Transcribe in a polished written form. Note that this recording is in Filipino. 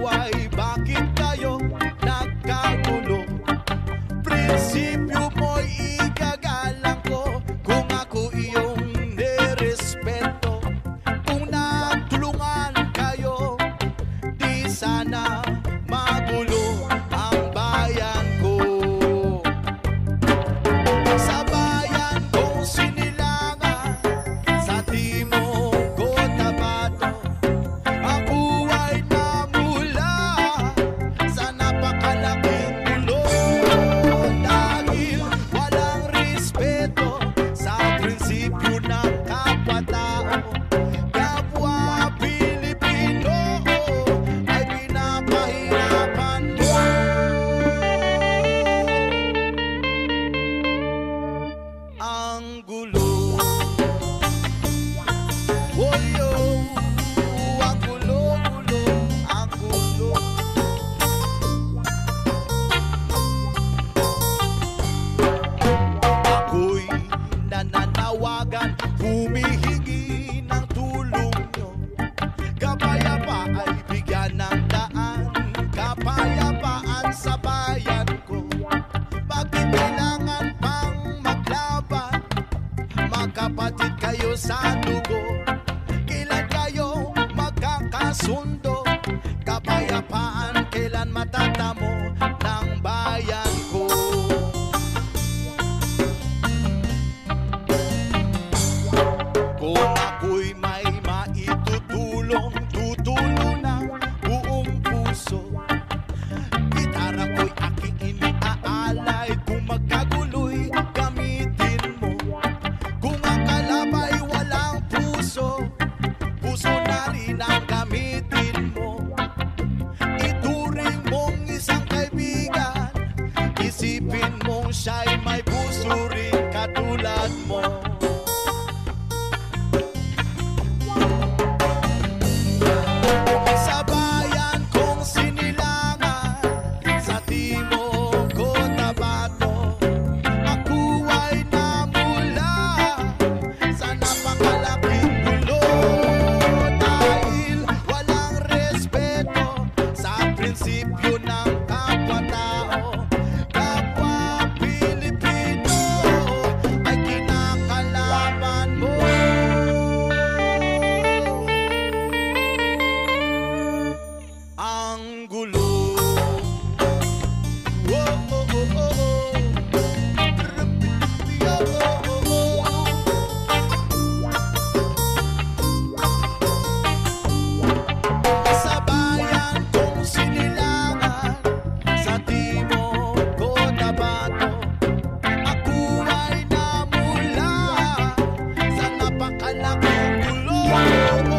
ay bakit kayo nagkagulo? Prinsipyo mo'y igagalang ko kung ako iyong nirespeto. Kung nagtulungan kayo, di sana magulo ang bayan ko. Sa bayan kong sinilangan, sa timog Cotabato, ako ay namula sa napakalaking gulo. Dahil walang respeto sa prinsipyo ng kapwa-tao, kapwa Pilipino ay pinapahirapan mo. Ang gulo, oh yo, ang gulo, gulo, ang gulo. Ako'y nananawagan, humihingi ng tulong nyo. Kapayapa ay bigyan ng daan, kapayapaan sa bayan ko. Bakit kailangan pang maglaban? Magkapatid kayo sa dugo, kailan kayo magkakasundo? Kapayapaan kailan matatamo ng bayan ko? Kung ako'y may maitutulong, tutulong ng buong puso. Gitara ko'y aking iniaalay, kung magkaguloy gamitin mo. Kung ang kalabay walang puso, puso na rin ang gamitin mo. Ituring mong isang kaibigan, isipin mong siya'y may puso rin katulad mo. Sa bayan kong sinilangan, sa timog Cotabato, ako ay namula sa napakalaking gulo. Dahil walang respeto sa prinsipyo ng kapwa-tao, kapwa Pilipino ay kinakalaban mo. Ang gulo, oh, oh, oh, oh, oh. Rupi-rupi, oh, oh, oh, oh. Sa bayan kong sinilangan, sa timog Cotabato, ako ay namula sa napakalaking gulo.